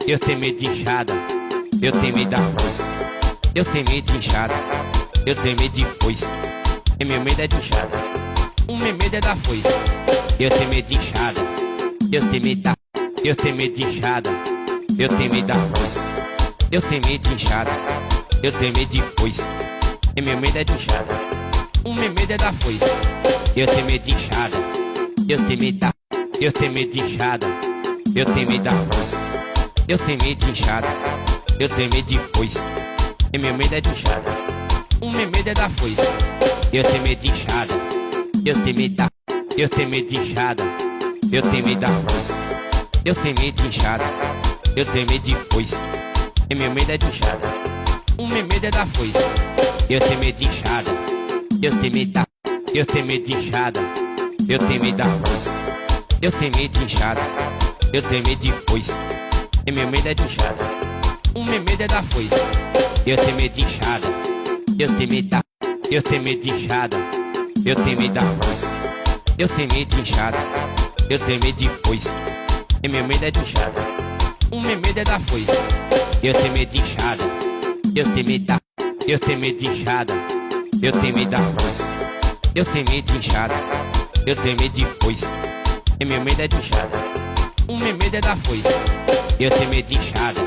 Eu tenho medo de inchada, eu tenho medo da foice. Eu tenho medo de inchada, eu tenho medo de foice. E meu medo é de inchada, o meu medo é da foice. Eu tenho medo de inchada, eu tenho medo da. Eu tenho medo de inchada, eu tenho medo da foice. Eu tenho medo de inchada, eu tenho medo de foice. E meu medo é de inchada, o meu medo é da foice. Eu tenho medo de inchada, eu tenho medo da. Eu tenho medo de inchada, eu tenho medo da foice. Eu tenho medo de inchada, eu tenho medo de foice. E meu medo é de inchada, o meu medo é da foice. Eu tenho medo de inchada, eu tenho medo da. Eu tenho medo de inchada, eu tenho medo da foice. Eu tenho medo de inchada, eu tenho medo de foice. E meu medo é de inchada, o meu medo é da foice. Eu tenho medo de inchada, eu tenho medo da. Eu tenho medo de inchada, eu tenho medo da foice. Eu tenho medo de inchada, eu tenho medo de foice. E meu medo é de inchada, o meu medo é da foice. Eu tenho medo de inchada, eu tenho medo da. Eu tenho medo de inchada, eu tenho medo da foice. Eu tenho medo de inchada, eu tenho medo de foice. E meu medo é de inchada, o meu medo é da foice. Eu tenho medo de inchada, eu tenho medo da. Eu tenho medo de inchada, eu tenho medo da foice. Eu tenho medo de inchada, eu tenho medo de foice. E meu medo é de inchada, o meu medo é da foice. Eu tenho medo de inchada,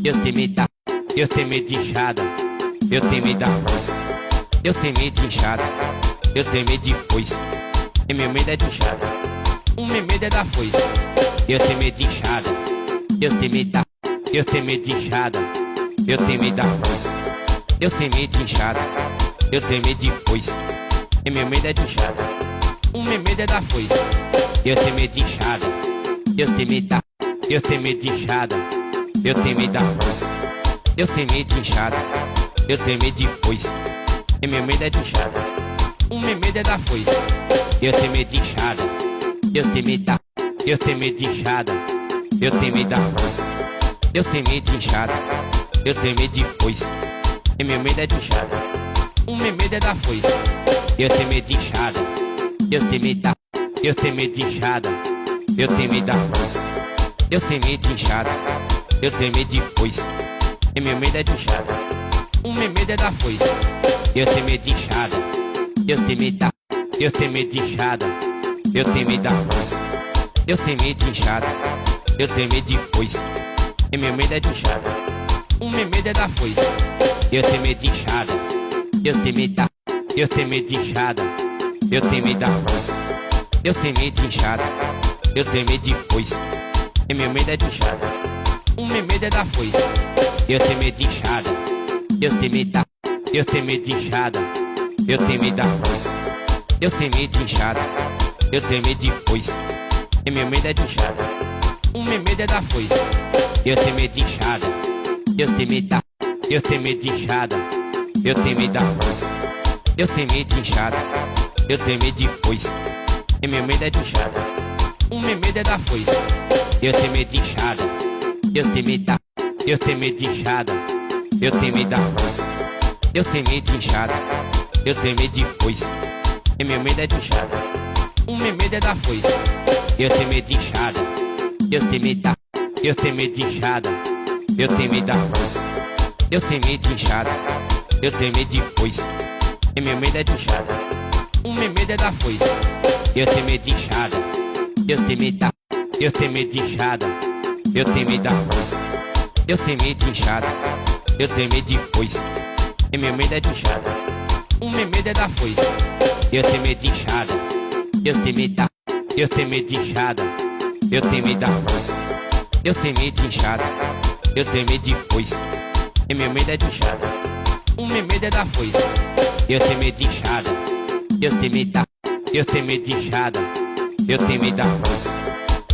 eu tenho medo da. Eu tenho medo de inchada, eu tenho medo da foice. Eu tenho medo de inchada, eu tenho medo de foice. E meu medo é de inchada, o meu medo é da foice. Eu tenho medo de inchada, eu tenho medo da. Eu tenho medo de inchada, eu tenho medo da foice. Eu tenho medo de inchada, eu tenho medo de foice. E meu medo é de inchada, o meu medo é da foice. Eu tenho medo de inchada, eu tenho medo da. Eu tenho medo de inchada, eu tenho medo da foice. Eu tenho medo de inchada, eu tenho medo de foice. E meu medo é de inchada, o meu medo é da foice. Eu tenho medo de inchada, eu tenho medo da. Eu tenho medo de inchada, eu tenho medo da foice. Eu tenho medo de inchada, eu tenho medo de foice. E meu medo é de inchada, o meu medo é da foice. Eu tenho medo de inchada, eu tenho medo da. Eu tenho medo de inchada, eu tenho medo da foice. Eu tenho medo de inchada, eu tenho medo de foice. E meu medo é de inchada, o meu medo é da foice. Eu tenho medo de inchada, eu tenho medo da. Eu tenho medo de inchada, eu tenho medo da foice. Eu tenho medo de inchada, eu tenho medo de foice. E meu medo é de inchada, o meu medo é da foice. Eu tenho medo de inchada, eu tenho medo da. Eu tenho medo de inchada, eu tenho medo da foice. Eu tenho medo de inchada, eu tenho medo de foice. E meu medo é de inchada, o meu medo é da foice. Eu tenho medo de inchada, eu tenho medo da. Eu tenho medo de inchada, eu tenho medo da foice. Eu tenho medo de inchada, eu tenho medo de foice. E meu medo é de inchada, o meu medo é da foice. Eu tenho medo de inchada, eu tenho medo da. Eu tenho medo de inchada, eu tenho medo da foice. Eu tenho medo de inchada, eu tenho medo de foice. E meu medo é de inchada, o meu medo é da foice. Eu tenho medo de inchada, eu tenho medo da. Eu tenho medo de inchada, eu tenho medo da foice. Eu tenho medo de inchada, eu tenho medo de foice. E meu medo é de inchada, o meu medo é da foice. Eu tenho medo de inchada, eu tenho medo da. Eu tenho medo de inchada, eu tenho medo da foice. Eu tenho medo de inchada, eu tenho medo de foice. E meu medo é de inchada, o meu medo é da foice. Eu tenho medo de inchada, eu tenho medo da. Eu tenho medo de inchada, eu tenho medo da foice. Eu tenho medo de inchada, eu tenho medo de foice. E meu medo é de inchada, o meu medo é da foice. Eu tenho medo de inchada, eu tenho medo da. Eu tenho medo de inchada, eu tenho medo da foice. Eu tenho medo de inchada, eu tenho medo de foice. E meu medo é de inchada, o meu medo é da foice. Eu tenho medo de inchada, eu tenho medo da. Eu tenho medo de inchada, eu tenho medo da foice.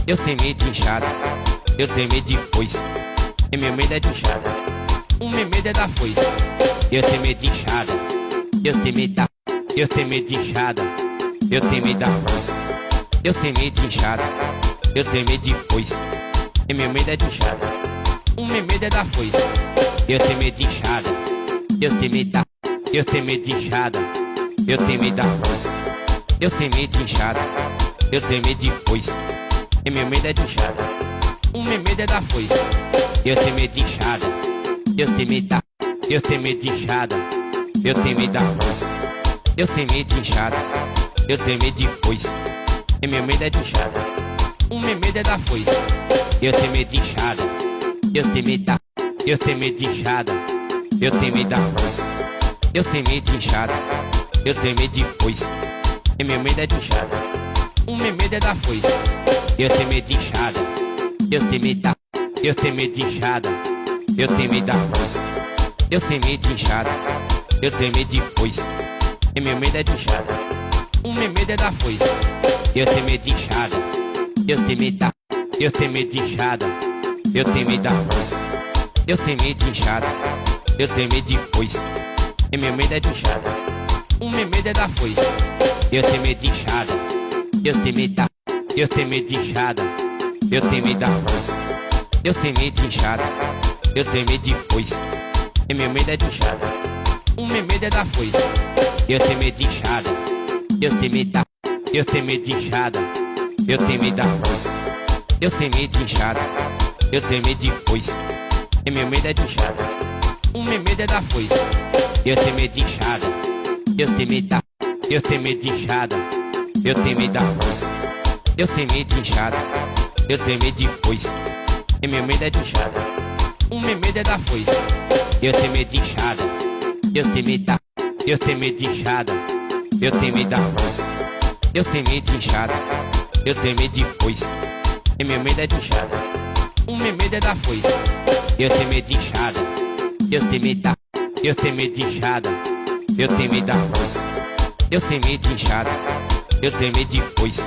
Eu tenho medo de inchada, eu tenho medo de foice. E meu medo é de inchada, o meu medo é da foice. Eu tenho medo de inchada, eu tenho medo da. Eu tenho medo de inchada, eu tenho medo da foice. Eu tenho medo de inchada, eu tenho medo de foice. E meu medo é de inchada, o meu medo é da foice. Eu tenho medo de inchada, eu tenho medo da. Eu tenho medo de inchada, eu tenho medo da foice. Eu tenho medo de inchada, eu tenho medo de foice. E meu medo é de inchada, o meu medo é da foice. Eu tenho medo de inchada. Eu tenho medo da. Eu tenho medo de inchada. Eu tenho medo da foice. Eu tenho medo de inchada. Eu tenho medo de foice. E meu medo é de inchada. O meu medo é da foice. Eu tenho medo de inchada. Eu tenho medo da. Eu tenho medo de inchada. Eu tenho medo da foice. Eu tenho medo de inchada. Eu tenho medo de foice. E meu medo é de inchada. O meu medo é da foice. Eu tenho medo de inchada. Eu tenho medo da. Eu tenho medo de inchada. Eu tenho medo da foice. Eu tenho medo de inchada. Eu tenho medo de foice. E meu medo é de inchada. O meu medo é da foice. Eu tenho medo de inchada. Eu tenho medo da. Eu tenho medo de inchada. Eu tenho medo da foice. Eu tenho medo de inchada. Eu tenho medo de foice. E meu medo é de inchada. O meu medo é da foice. Eu tenho medo de inchada. Eu tenho medo da. Eu tenho medo de inchada. Eu tenho medo da foice. Eu tenho medo de inchada. Eu tenho medo de foice. E meu medo é de inchada. O meu medo é da foice. Eu tenho medo de inchada. Eu tenho medo da. Eu tenho medo de inchada. Eu tenho medo da foice. Eu tenho medo de inchada. Eu tenho medo de foice. E meu medo é de inchada. O meu medo é da foice. Eu tenho medo de inchada. Eu tenho medo da. Eu tenho medo de inchada. Eu tenho medo da foice. Eu tenho medo de inchada. Eu tenho medo de foice. E meu medo é de inchada. O meu medo é da foice. Eu tenho medo de inchada. Eu tenho medo da. Eu tenho medo de inchada. Eu tenho medo da foice. Eu tenho medo de inchada. Eu tenho medo de foice. E meu medo é de inchada. O meu medo é da foice. Eu tenho medo de inchada. Eu tenho medo da. Eu tenho medo de inchada. Eu tenho medo da foice. Eu tenho medo de inchada. Eu tenho medo de foice.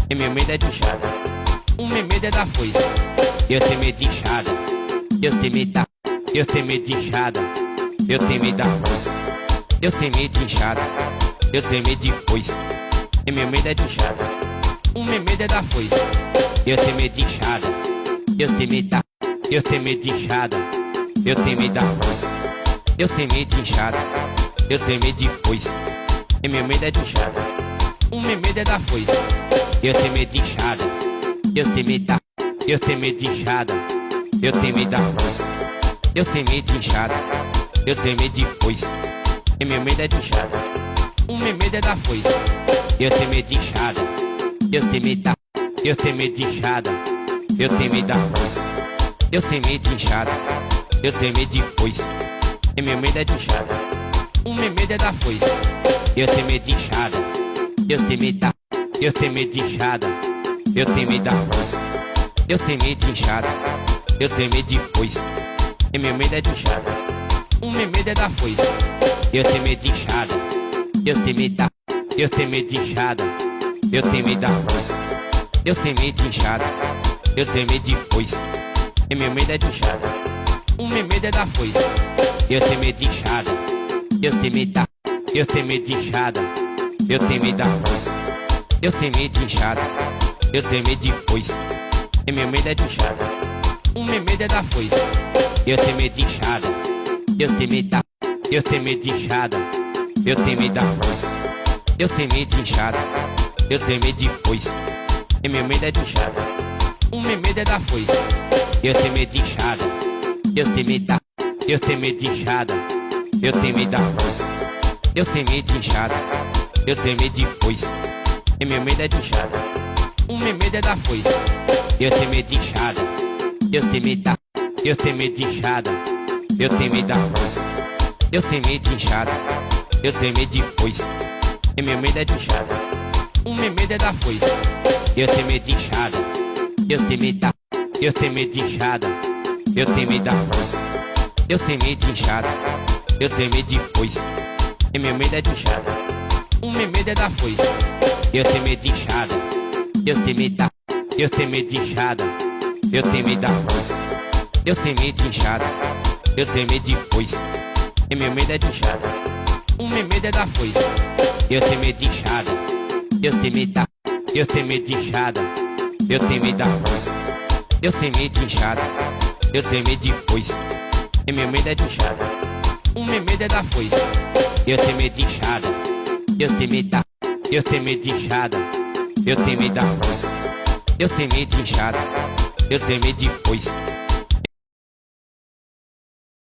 E meu medo é de inchada. O meu medo é da foice. Eu tenho medo de inchada. Eu tenho medo da. Eu tenho medo de inchada. Eu tenho medo da foice. Eu tenho medo de inchada. Eu tenho medo de foice. E meu medo é de inchada. O meu medo é da foice. Eu tenho medo de inchada. Eu tenho medo da. Eu tenho medo de inchada. Eu tenho medo da foice. Eu tenho medo de inchada. Eu tenho medo de foice. E meu medo é de inchada. O meu medo é da foice. Eu tenho medo de inchada. Eu tenho medo da. Eu tenho medo de inchada. Eu tenho medo da foice. Eu tenho medo de inchada. Eu tenho medo de foice. E meu medo é de inchada. O meu medo é da foice. Eu tenho medo de inchada. Eu tenho medo da. Eu tenho medo de inchada. Eu tenho medo da foice. Eu tenho medo de inchada. Eu tenho medo de foice. E meu medo é de inchada. O meu medo é da foice. Eu tenho medo de inchada. Eu tenho medo da. Eu tenho medo de inchada. Eu tenho medo da foice. Eu tenho medo de inchada. Eu tenho medo de foice. E meu medo é de inchada. O meu medo é da foice. Eu tenho medo de inchada. Eu tenho medo da. Eu tenho medo de inchada. Eu tenho medo da foice. Eu tenho medo de inchada. Eu tenho medo de foice. E meu medo é de inchada. O meu medo é da foice. Eu tenho medo de inchada. Eu tenho medo da. Eu tenho medo de inchada. Eu tenho medo da foice. Eu tenho medo de inchada. Eu tenho medo de foice. E meu medo é de inchada. O meu medo é da foice. Eu tenho medo de inchada. Eu tenho medo da. Eu tenho medo de inchada. Eu tenho medo da foice. Eu tenho medo de inchada. Eu tenho medo de foice. E meu medo é de inchada. O meu medo é da foice. Eu tenho medo de inchada. Eu tenho medo da. Eu tenho medo de inchada. Eu tenho medo da foice. Eu tenho medo de inchada. Eu tenho medo de foice. E meu medo é de inchada. O meu medo é da foice. Eu tenho medo de inchada. Eu tenho medo da. Eu tenho medo de inchada. Eu tenho medo da foice. Eu tenho medo de inchada. Eu tenho medo de foice. E meu medo é de inchada. O meu medo é da foice. Eu tenho medo de inchada. Eu tenho medo da. Eu tenho medo de inchada. Eu tenho medo da foice. Eu tenho medo de inchada. Eu tenho medo de foice. E meu medo é de inchada. O meu medo é da foice. Eu tenho medo de inchada. Eu tenho medo da. Eu tenho medo de inchada. Eu tenho medo da foice. Eu tenho medo de inchada. Eu tenho medo de foice. E meu medo é de inchada. O meu medo é da foice. Eu tenho medo de inchada. Eu tenho medo da. Eu tenho medo de inchada. Eu tenho medo da foice. Eu tenho medo de inchada. Eu tenho medo de foice. E meu medo é de inchada. O meu medo é da foice. Eu tenho medo de inchada. Eu tenho medo da. Eu tenho medo de inchada. Eu tenho medo da foice. Eu tenho medo de inchada. Eu tenho medo de foice.